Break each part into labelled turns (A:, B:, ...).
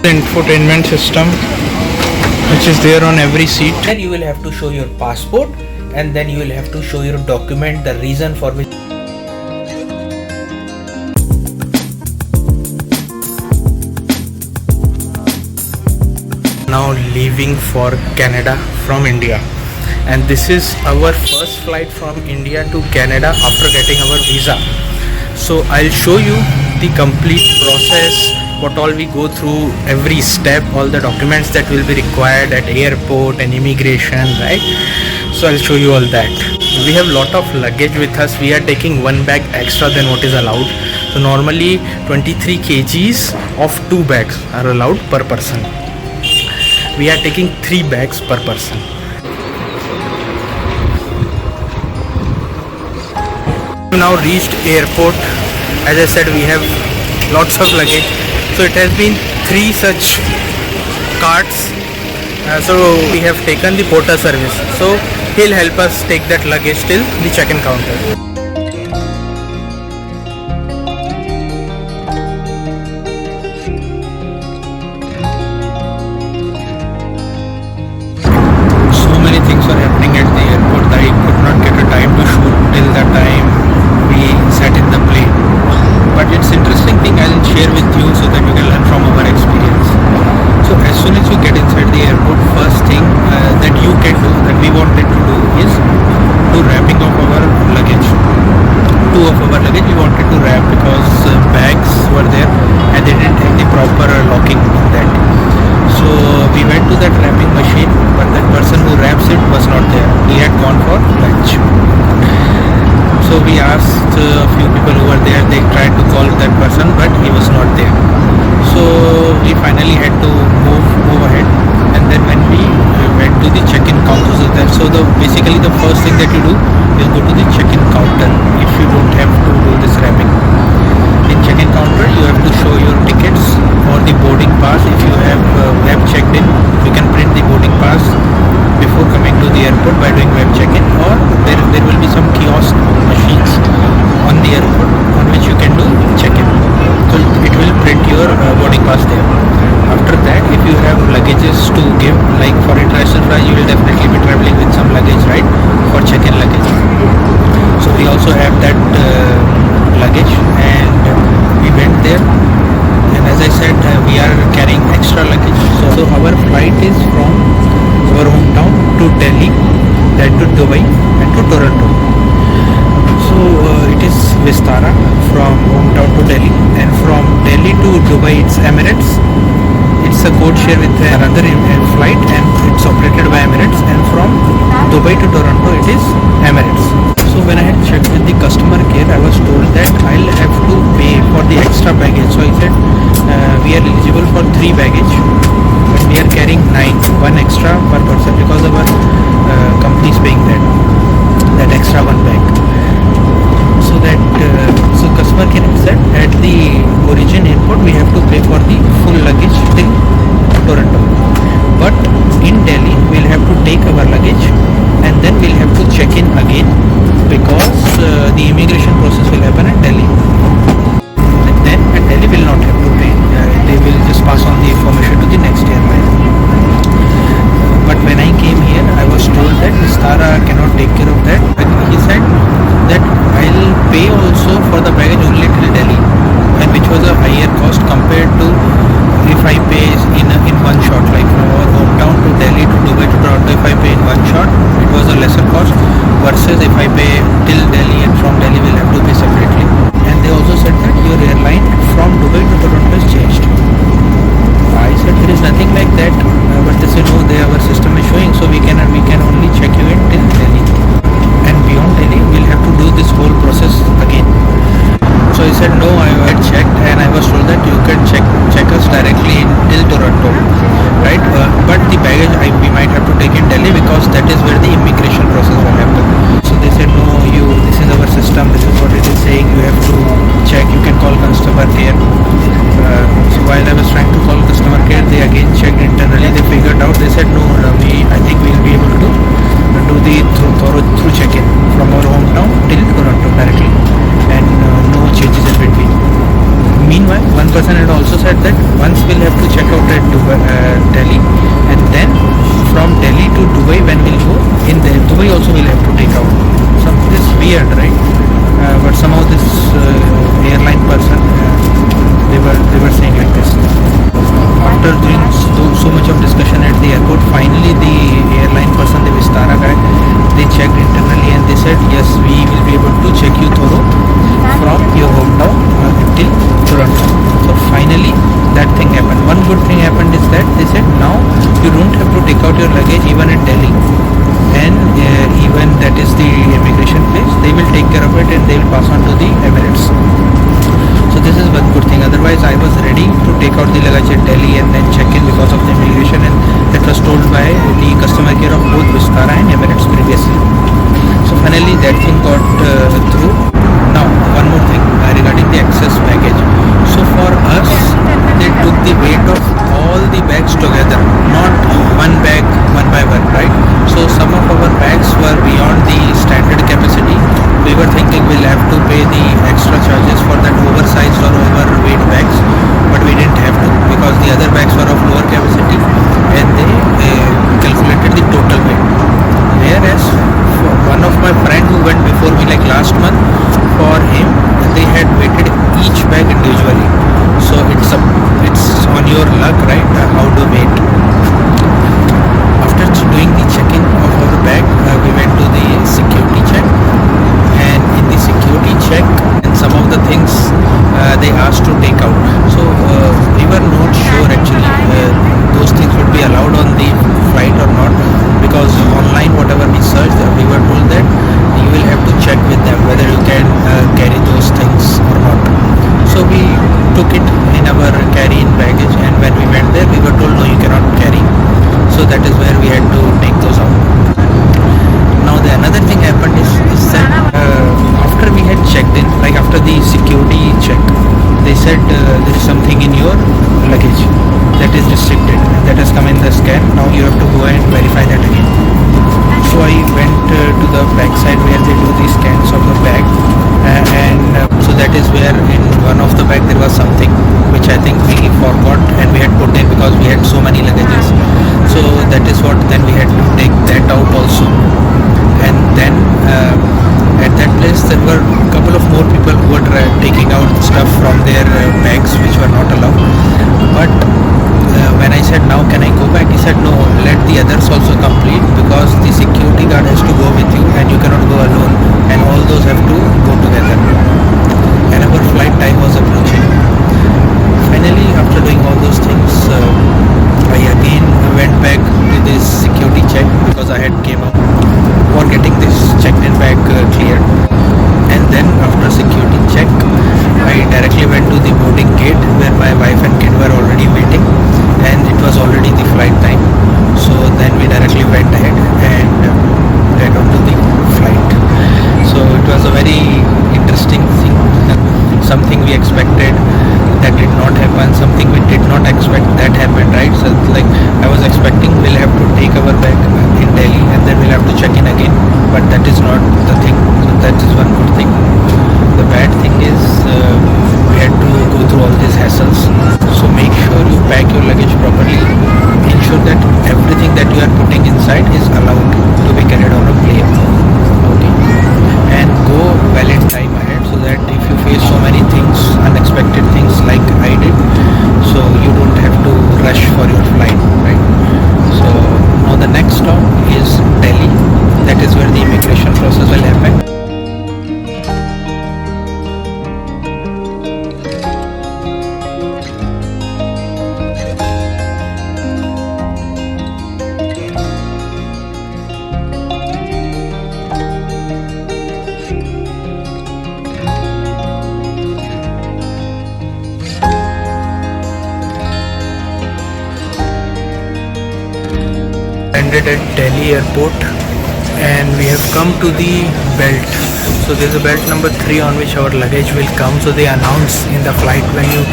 A: Infotainment system which is there on every seat.
B: Then you will have to show your passport, and then you will have to show your document, the reason for which.
A: Now leaving for Canada from India, and this is our first flight from India to Canada after getting our visa. So I'll show you the complete process, what all we go through, every step, all the documents that will be required at airport and immigration, right? So I'll show you all that. We have lot of luggage with us. We are taking one bag extra than what is allowed. So normally 23 kgs of 2 bags are allowed per person. We are taking 3 bags per person. Now reached airport. As I said, we have lots of luggage. So it has been 3 such carts. So we have taken the porter service. So he'll help us take that luggage till the check-in counter. Things were happening at the airport that I could not get a time to shoot till the time we sat in the plane. But it's interesting thing I'll share with you so that you can learn from our experience. So as soon as you get inside the airport, first thing that you can do, that we wanted to do, is do wrapping of our luggage. 2 of our luggage we wanted to wrap because bags were there and they didn't have the proper locking in that. So we went to that wrapping machine, but that person who wraps it was not there. He had gone for lunch. So we asked a few people who were there. They tried to call that person, but he was not there. So we finally had to move ahead. And then when we went to the check-in counters, so basically the first thing that you do is go to the check-in counter if you don't have to do this wrapping. In check-in counter, you have to show your tickets or the boarding pass. If you have web checked in, you can print the boarding pass before coming to the airport by doing web check-in, or there will be some kiosk machines on the airport on which you can do check-in. So it will print your boarding pass there. After that, if you have luggages to give, like for international flight, you will definitely be traveling with some luggage, right? For check-in luggage. So we also have that luggage, and we went there. And as I said, we are carrying extra luggage. So our flight is from our hometown to Delhi, then to Dubai, and to Toronto. So it is Vistara from hometown to Delhi, and from Delhi to Dubai it's Emirates. It's a code share with another flight, and it's operated by Emirates. And from Dubai to Toronto it is Emirates. So when I had checked with the customer care, I was told that I'll have to pay for the extra baggage. So I said we are eligible for 3 baggage, but we are carrying 9, 1 extra per person, because our company is paying that extra 1 bag. So that so customer care said at the origin airport we have to pay for the full luggage till Toronto, but in Delhi we'll have to take our luggage and then we'll have to check in again, because the immigration process will happen at Delhi. And then at Delhi we'll not have to pay. They will just pass on the information to the next airline. But when I came here, I was told that Vistara cannot take care of that. He said that I'll pay also for the baggage only till Delhi, and which was a higher cost compared to if I pay in one shot, like from our hometown to Delhi to Dubai to Toronto. If I pay in one shot, it was a lesser cost, versus if I pay till Delhi and from Delhi we'll have to pay separately. And they also said that your airline from Dubai to Toronto has changed. I said there is nothing like that, but they said no, our system is showing, so we can only check you in till Delhi, and beyond Delhi we'll have to do this whole process again. So he said no, I had checked and I was told that you can check us directly till Toronto, right? But the baggage we might have to take in Delhi, because that is where the immigration process will happen. So they said no, this is our system, this is what it is saying, you have to check, you can call customer care. So while I was trying to call customer care, they again checked internally, they figured out, they said no, I think we'll be able to do the through check-in from our hometown till Toronto directly, and no changes in between. Meanwhile, one person had also said that once we'll have to check out at Delhi, and then from Delhi to Dubai when we'll go, in Dubai also we'll have to take out. So this is weird, right? But somehow this airline person, they were saying like this. After doing so much of discussion at the airport, finally the airline person, the Vistara guy, they checked internally and they said yes, we will be able to check you thorough from your hometown till Toronto. So finally that thing happened. One good thing happened is that they said now you don't have to take out your luggage even at Delhi, and even that is the immigration place, they will take care of it and they will pass on to the Emirates. So this is one good thing. Otherwise I was ready to take out the luggage at Delhi and then check in because of the immigration, and that was told by the customer care of both Vistara and Emirates previously. So finally that thing got through. Now one more thing regarding the excess baggage. So for us they took the weight of all the bags together, not one bag one by one, right? So some of our bags were beyond the standard capacity. We were thinking we'll have to pay the extra charges for that oversized or overweight bags, but we didn't have to because the other bags were of lower capacity and they calculated the total weight. Whereas for one of my friend who went before me like last month, for him they had weighted each bag individually. So it's on your luck, right? How to weight. After doing the check-in of our bag, we went to the security check, and in the security check and some of the things they asked to take out. So we were not sure actually those things would be allowed on the flight or not, because online whatever we searched, we were told that you will have to check with them whether you can carry those things or not. So we took it in our carry-in baggage, and when we went there we were told no, you cannot carry. So that is where we had to take those out. Now the another thing happened is that after we had checked in, like after the security check, they said there is something in your luggage that is restricted, that has come in the scan. Now you have to go and verify that again. So I went to the back side where they do the scans of the bag, and so that is where in one of the bag there was something which I think we forgot and we had put in because we had so many luggages. So that is what then we had to take that out also. And then at that place there were a couple of more people who were taking out stuff from their bags which were not allowed. But when I said now can I go back, he said no, let the others also complete, because the security guard has to go with you and you cannot go alone, and all those have to go together. And our flight time was approaching. Finally after doing all those things, I again went back to this security check because I had came up for getting this checked in bag cleared. And then after security check, I directly went to the boarding gate where my wife and kid were already waiting, and it was already the flight time. So then we directly went ahead and got onto the flight. So it was a very interesting thing. Something we expected that did not happen, something we did not expect that happened, right? So like I was expecting we'll have to take our bag in Delhi and then we'll have to check in again, but that is not the thing. So that is one good thing. The bad thing is we had to go through all these hassles. So make sure you pack your luggage properly. Ensure that everything that you are putting inside is allowed to be carried on a plane. Okay, and go well in time ahead, so that if you face so many things, unexpected things like I did, so you don't have to rush for your flight, right? So now the next stop is Delhi. That is where the immigration process will happen. Landed at Delhi airport and we have come to the belt. So there's a belt number 3 on which our luggage will come. So they announce in the flight when you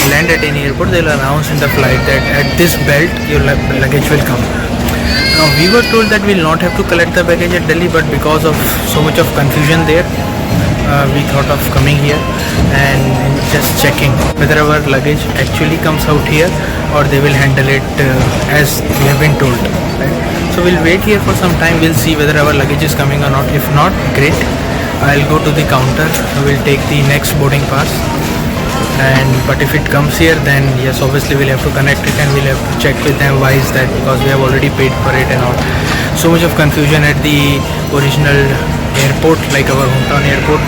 A: land at any airport, they'll announce in the flight that at this belt your luggage will come. Now we were told that we'll not have to collect the baggage at Delhi, but because of so much of confusion there, we thought of coming here and just checking whether our luggage actually comes out here or they will handle it as we have been told. Right? So we'll wait here for some time. We'll see whether our luggage is coming or not. If not, great. I'll go to the counter. We'll take the next boarding pass. But if it comes here, then yes, obviously we'll have to connect it and we'll have to check with them why is that, because we have already paid for it and all. So much of confusion at the original airport, like our hometown airport.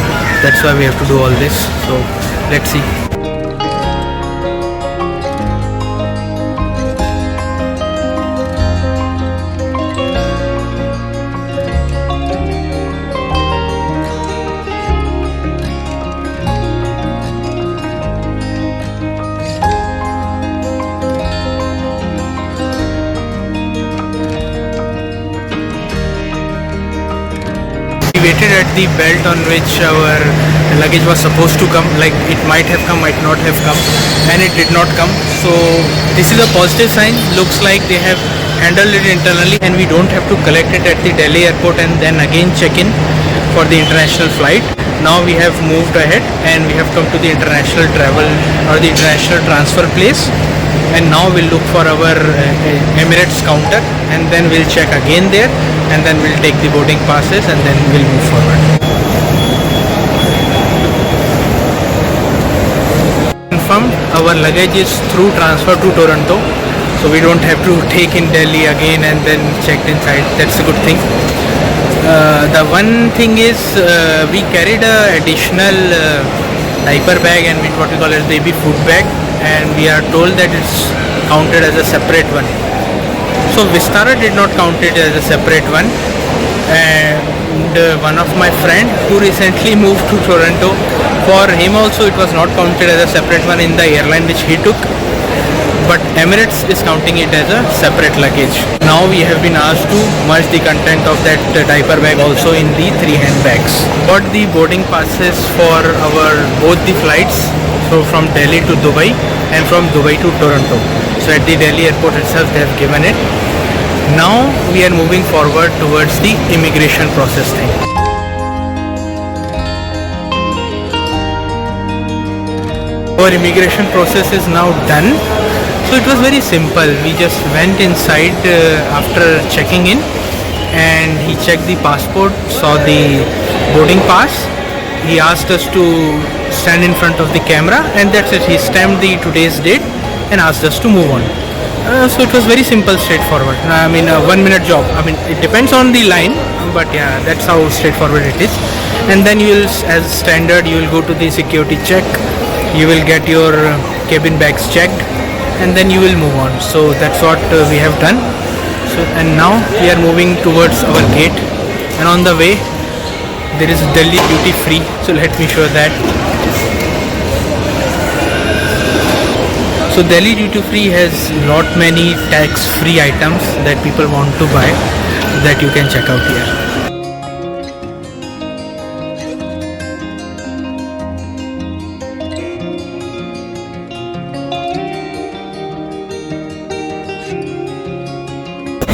A: That's why we have to do all this. So let's see. Waited at the belt on which our luggage was supposed to come, like it might have come, might not have come, and it did not come. So this is a positive sign. Looks like they have handled it internally and we don't have to collect it at the Delhi airport and then again check in for the international flight. Now we have moved ahead and we have come to the international travel or the international transfer place, and now we'll look for our Emirates counter and then we'll check again there, and then we'll take the boarding passes and then we'll move forward. Confirmed, our luggage is through transfer to Toronto, so we don't have to take in Delhi again and then checked inside. That's a good thing. The one thing is we carried a additional diaper bag and what we call as baby food bag, and we are told that it's counted as a separate one. So Vistara did not count it as a separate one, and one of my friend who recently moved to Toronto, for him also it was not counted as a separate one in the airline which he took, but Emirates is counting it as a separate luggage. Now we have been asked to merge the content of that diaper bag also in the 3 handbags. Got the boarding passes for our both the flights, so from Delhi to Dubai and from Dubai to Toronto. So at the Delhi airport itself they have given it. Now we are moving forward towards the immigration process thing. Our immigration process is now done. So it was very simple. We just went inside after checking in, and he checked the passport, saw the boarding pass. He asked us to stand in front of the camera, and that's it. He stamped the today's date and asked us to move on. So it was very simple, straightforward. I mean, a 1 minute job. I mean, it depends on the line, but yeah, that's how straightforward it is. And then you will, as standard, you will go to the security check. You will get your cabin bags checked, and then you will move on. So that's what we have done. So, and now we are moving towards our gate, and on the way there is Delhi duty free. So let me show that. So Delhi duty free has lot many tax free items that people want to buy that you can check out here.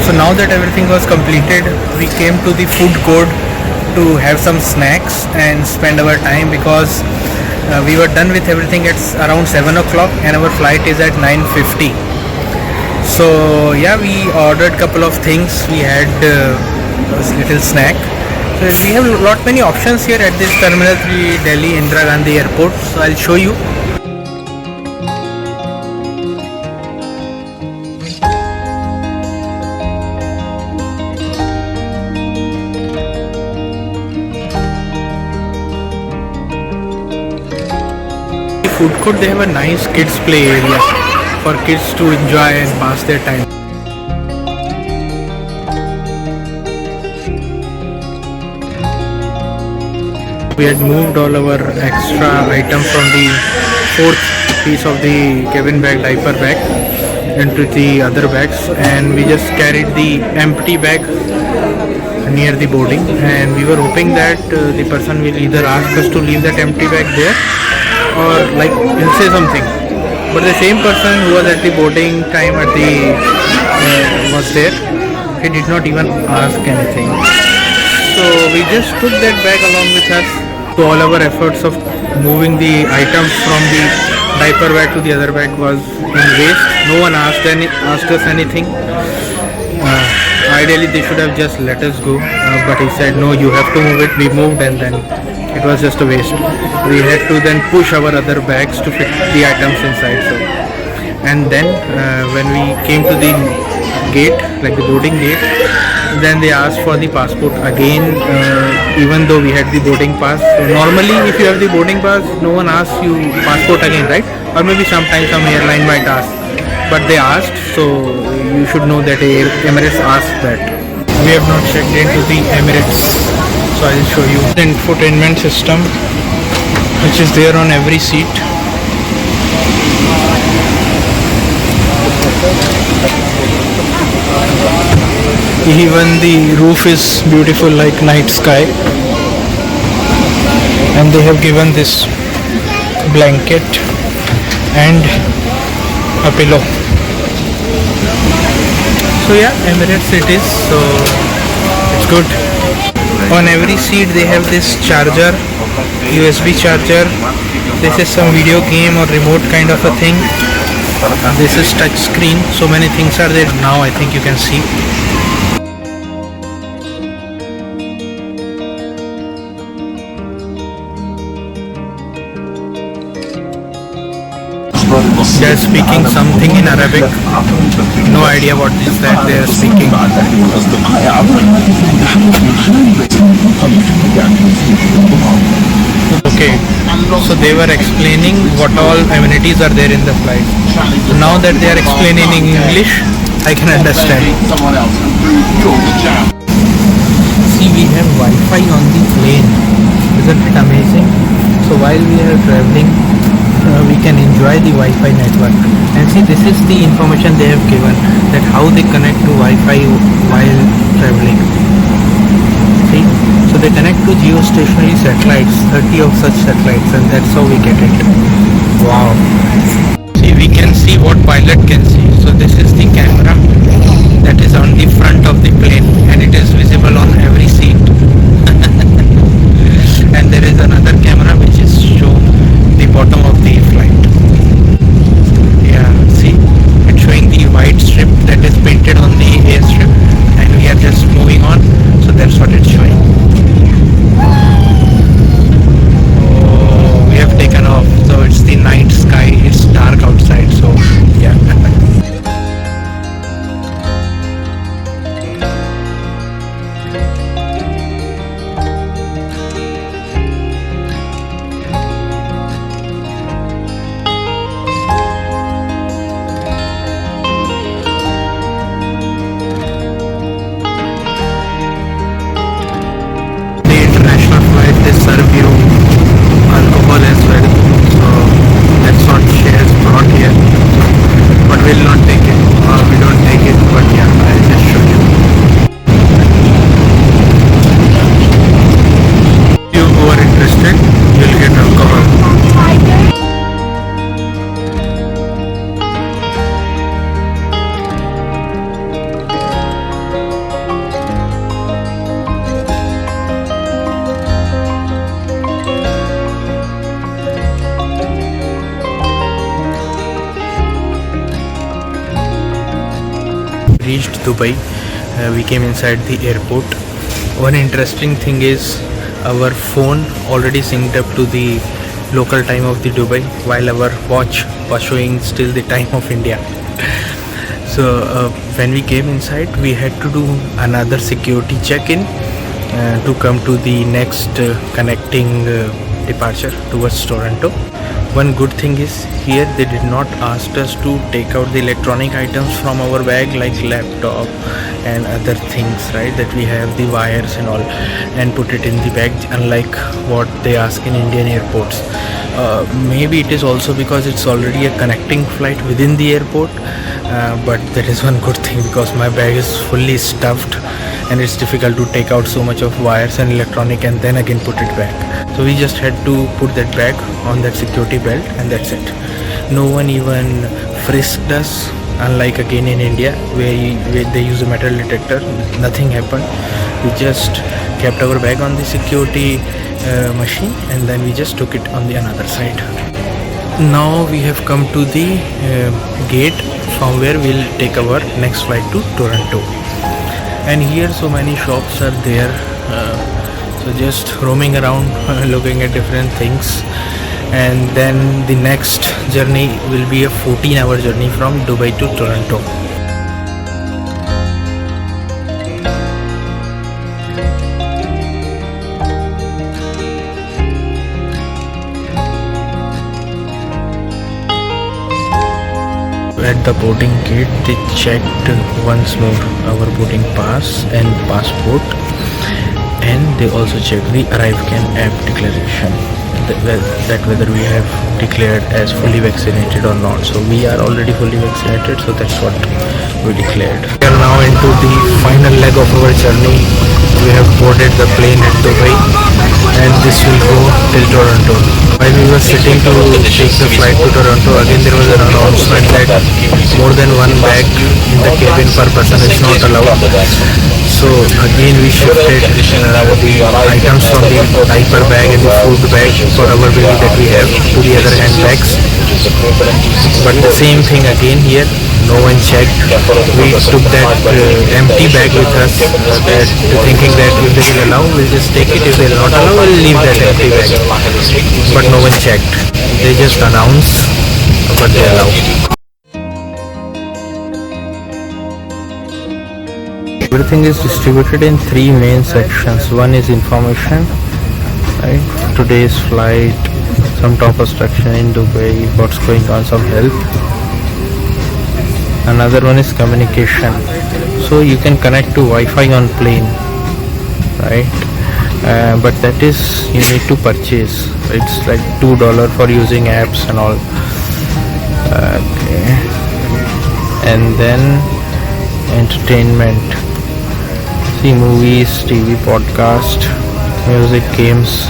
A: So now that everything was completed, we came to the food court to have some snacks and spend our time, because we were done with everything at around 7 o'clock and our flight is at 9:50. So yeah, we ordered couple of things. We had this little snack. So we have lot many options here at this Terminal 3 Delhi Indira Gandhi Airport. So I'll show you. Food court, they have a nice kids play area for kids to enjoy and pass their time. We had moved all our extra items from the 4th piece of the cabin bag, diaper bag, into the other bags, and we just carried the empty bag near the boarding, and we were hoping that the person will either ask us to leave that empty bag there or like he'll say something, but the same person who was at the boarding time at the was there, he did not even ask anything. So we just took that bag along with us So all our efforts of moving the items from the diaper bag to the other bag was in waste. No one asked us anything. Ideally they should have just let us go, but he said no, you have to move it. We moved, and then it was just a waste. We had to then push our other bags to fit the items inside. So, and then when we came to the gate, like the boarding gate, then they asked for the passport again, even though we had the boarding pass. So normally if you have the boarding pass, no one asks you passport again, right? Or maybe sometimes some airline might ask, but they asked, so you should know that Emirates asked that. We have not checked into the Emirates, so I'll show you the infotainment system which is there on every seat. Even the roof is beautiful like night sky, and they have given this blanket and a pillow. So yeah, Emirates it is, so it's good. On every seat they have this charger, USB charger. This is some video game or remote kind of a thing. This is touch screen, so many things are there. Now I think you can see. They are speaking something in Arabic. No idea what is that they are speaking. Okay, so they were explaining what all amenities are there in the flight. Now that they are explaining in English, I can understand. See, we have Wi-Fi on the plane. Isn't it amazing? So while we are traveling, we can enjoy the Wi-Fi network. And see, this is the information they have given, that how they connect to Wi-Fi while traveling. See, so they connect to geostationary satellites, 30 of such satellites, and that's how we get it. Wow. See, we can see what pilot can see. So this is the camera that is on the front of the plane, and it is visible on every seat. And there is another camera which is shown the bottom of the flight. Yeah, see, it's showing the white strip that is painted on the airstrip, and we are just moving on, so that's what it's showing. Oh, we have taken off, so it's the night sky, it's dark outside, so yeah. They serve you alcohol as well, so that's what shares brought here, but we'll not take it, or we don't take it, but yeah, I'll just show you. If you who are interested, you'll get alcohol. Reached Dubai, we came inside the airport. One interesting thing is our phone already synced up to the local time of the Dubai, while our watch was showing still the time of India. So when we came inside, we had to do another security check-in to come to the next connecting departure towards Toronto. One good thing is here they did not ask us to take out the electronic items from our bag like laptop and other things, right, that we have the wires and all, and put it in the bag, unlike what they ask in Indian airports. Maybe it is also because it's already a connecting flight within the airport, but that is one good thing, because my bag is fully stuffed and it's difficult to take out so much of wires and electronic and then again put it back. So we just had to put that bag on that security belt, and that's it. No one even frisked us, unlike again in India where they use a metal detector. Nothing happened. We just kept our bag on the security machine, and then we just took it on the another side. Now we have come to the gate from where we'll take our next flight to Toronto. And here so many shops are there, so just roaming around looking at different things. And then the next journey will be a 14-hour journey from Dubai to Toronto. At the boarding gate, they checked once more our boarding pass and passport, and they also checked the ArriveCan app declaration, that whether we have declared as fully vaccinated or not. So we are already fully vaccinated, so that's what we declared. We are now into the final leg of our journey. We have boarded the plane at Dubai, and this will go till Toronto. While we were sitting to take the flight to Toronto, again there was an announcement that more than one bag in the cabin per person is not allowed. So again we shifted the items from the diaper bag and the food bag for our baby that we have to the other handbags. But the same thing again here, no one checked. We took that empty bag with us, thinking that if they will allow, we'll just take it. If they will not allow, we'll leave that empty bag. But no one checked. They just announced, but they allow. Everything is distributed in three main sections. One is information, right? Today's flight, some top instruction in Dubai, what's going on, some help. Another one is communication, so you can connect to Wi-Fi on plane, right? But that is you need to purchase. It's like $2 for using apps and all. Okay. And then entertainment, see movies, TV, podcast, music, games.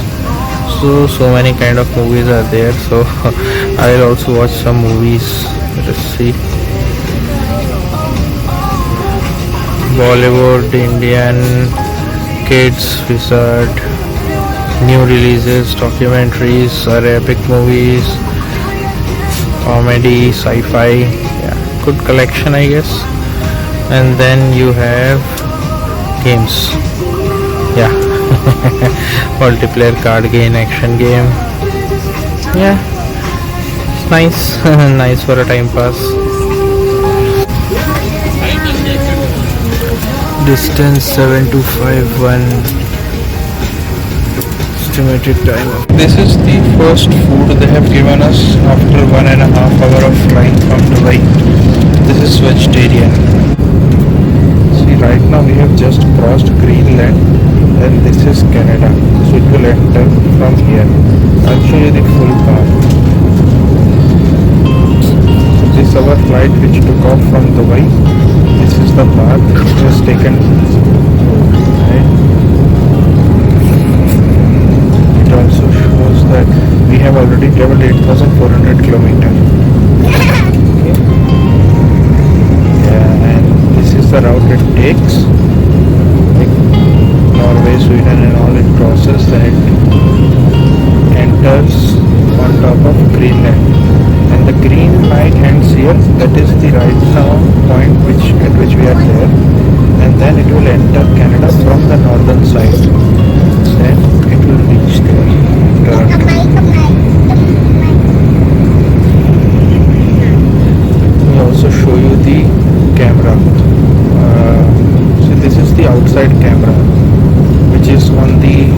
A: So many kind of movies are there, so I'll also watch some movies. Let us see. Bollywood, Indian, kids, wizard, new releases, documentaries, Arabic movies, comedy, sci-fi. Yeah, good collection, I guess. And then you have games. Yeah. Multiplayer card game, action game. Yeah, it's nice. Nice for a time pass. Distance 7251. Estimated time. This is the first food they have given us after 1.5 hours of flying from Dubai. This is vegetarian. See, right now we have just crossed Greenland, and this is Canada, so it will enter from here. I'll show you the full path. So this is our flight which took off from Dubai. This is the path which was taken. Right. It also shows that we have already traveled 8,400 kilometers. Okay. Yeah, and this is the route it takes. Norway, Sweden and all, it crosses, then it enters on top of Greenland, and the green line ends here. That is the right now point at which we are there, and then it will enter Canada from the northern side. Then it will reach there, Toronto. We also show you the camera. So this is the outside camera, which is on the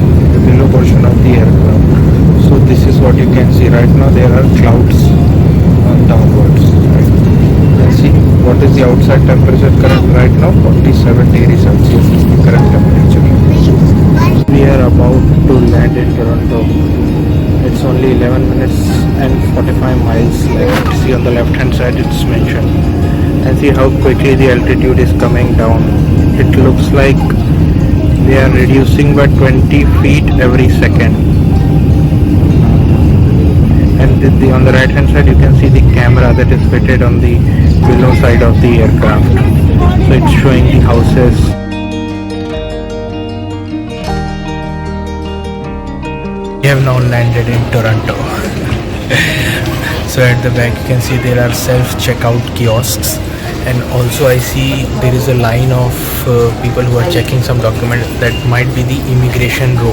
A: below portion of the aircraft. So this is what you can see. Right now there are clouds on downwards. Right? Let's see what is the outside temperature current right now. 47 degrees Celsius is the current temperature. We are about to land in Toronto. It's only 11 minutes and 45 miles left. See on the left hand side it's mentioned. And see how quickly the altitude is coming down. It looks like they are reducing by 20 feet every second. And on the right hand side you can see the camera that is fitted on the below side of the aircraft. So it's showing the houses.
B: We have now landed in Toronto. So at the back you can see there are self-checkout kiosks, and also I see there is a line of people who are checking some document. That might be the immigration row,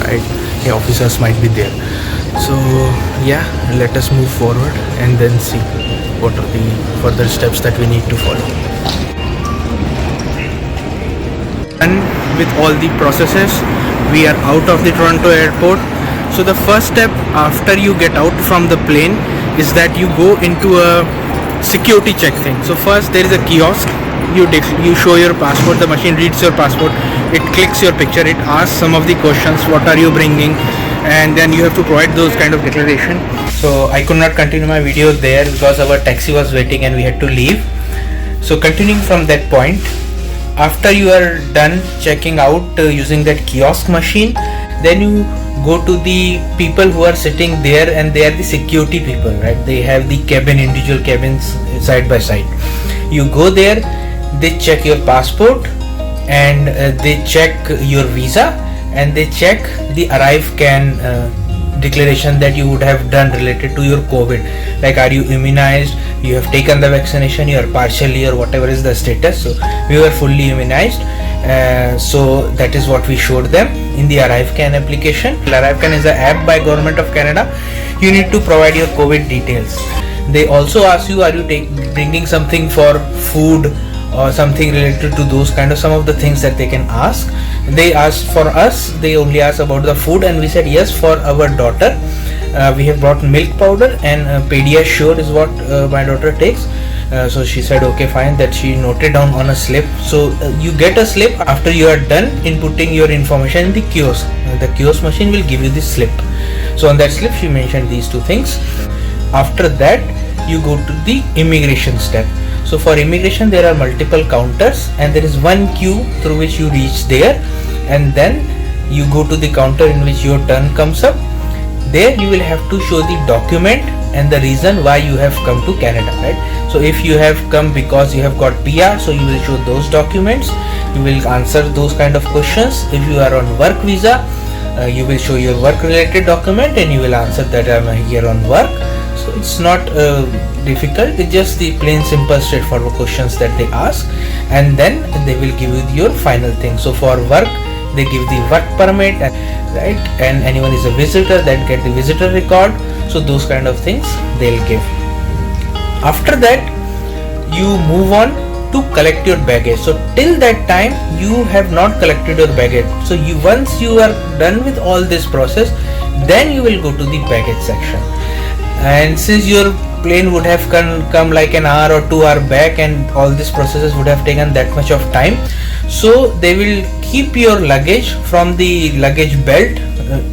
B: right? The officers might be there. So yeah, let us move forward and then see what are the further steps that we need to follow. And with all the processes, we are out of the Toronto airport. So the first step after you get out from the plane is that you go into a security check thing. So first there is a kiosk. You show your passport, the machine reads your passport, it clicks your picture, it asks some of the questions, what are you bringing, and then you have to provide those kind of declaration. So I could not continue my video there because our taxi was waiting and we had to leave. So continuing from that point, after you are done checking out using that kiosk machine, then you go to the people who are sitting there, and they are the security people, right? They have the cabin, individual cabins side by side. You go there, they check your passport, and they check your visa, and they check the arrive-can declaration that you would have done related to your COVID. Like, are you immunized, you have taken the vaccination, you are partially, or whatever is the status. So we were fully immunized. So that is what we showed them in the ArriveCan application. ArriveCan is an app by Government of Canada. You need to provide your COVID details. They also ask you, are you bringing something for food or something related to those kind of some of the things that they can ask. They asked for us, they only asked about the food, and we said yes. For our daughter, we have brought milk powder, and Pediasure is what my daughter takes. So she said okay, fine, that she noted down on a slip. So you get a slip after you are done inputting your information in the kiosk. The kiosk machine will give you the slip. So on that slip she mentioned these two things. After that you go to the immigration step. So for immigration there are multiple counters, and there is one queue through which you reach there, and then you go to the counter in which your turn comes up. There you will have to show the document and the reason why you have come to Canada, right? So if you have come because you have got PR, so you will show those documents, you will answer those kind of questions. If you are on work visa, you will show your work related document and you will answer that I am here on work. So it's not difficult, it's just the plain simple straightforward questions that they ask, and then they will give you your final thing. So for work they give the work permit, right, and anyone is a visitor that get the visitor record. So those kind of things they'll give. After that you move on to collect your baggage. So till that time you have not collected your baggage. So once you are done with all this process, then you will go to the baggage section. And since your plane would have come like an hour or 2 hour back, and all these processes would have taken that much of time, so they will keep your luggage from the luggage belt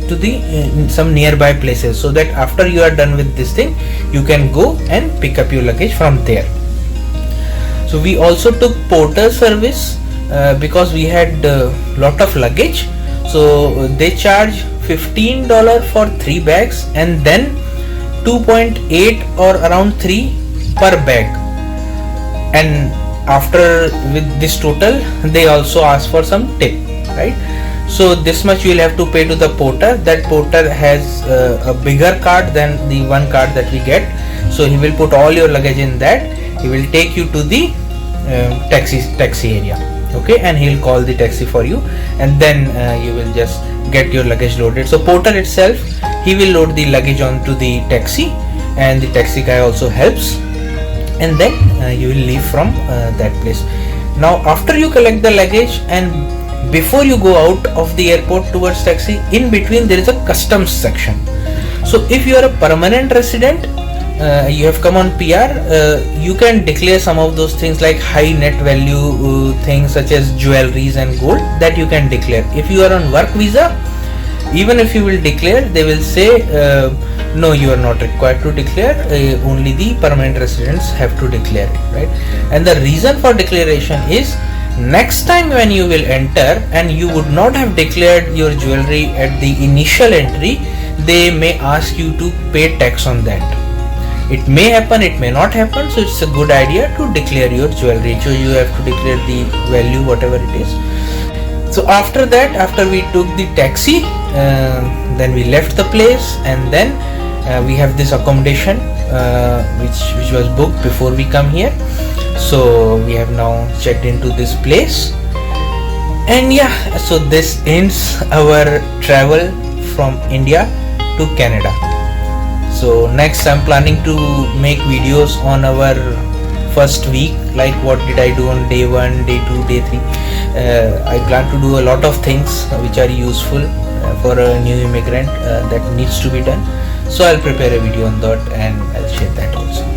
B: to the some nearby places, so that after you are done with this thing you can go and pick up your luggage from there. So we also took porter service because we had lot of luggage. So they charge $15 for 3 bags, and then 2.8 or around 3 per bag. And after with this total they also ask for some tip, right? So this much you will have to pay to the porter. That porter has a bigger card than the one card that we get, so he will put all your luggage in that. He will take you to the taxi area, okay, and he'll call the taxi for you, and then you will just get your luggage loaded. So porter itself, he will load the luggage onto the taxi, and the taxi guy also helps, and then you will leave from that place. Now after you collect the luggage and before you go out of the airport towards taxi, in between there is a customs section. So if you are a permanent resident, you have come on PR, you can declare some of those things like high net value things such as jewelries and gold, that you can declare. If you are on work visa, even if you will declare, they will say no, you are not required to declare, only the permanent residents have to declare it, right? And the reason for declaration is, next time when you will enter and you would not have declared your jewelry at the initial entry, they may ask you to pay tax on that. It may happen, it may not happen, so it's a good idea to declare your jewelry. So you have to declare the value, whatever it is. So after that, after we took the taxi, then we left the place, and then we have this accommodation which was booked before we come here. So we have now checked into this place, and yeah, so this ends our travel from India to Canada. So next I'm planning to make videos on our first week, like what did I do on day 1, day 2, day 3. I plan to do a lot of things which are useful for a new immigrant that needs to be done. So I'll prepare a video on that and I'll share that also.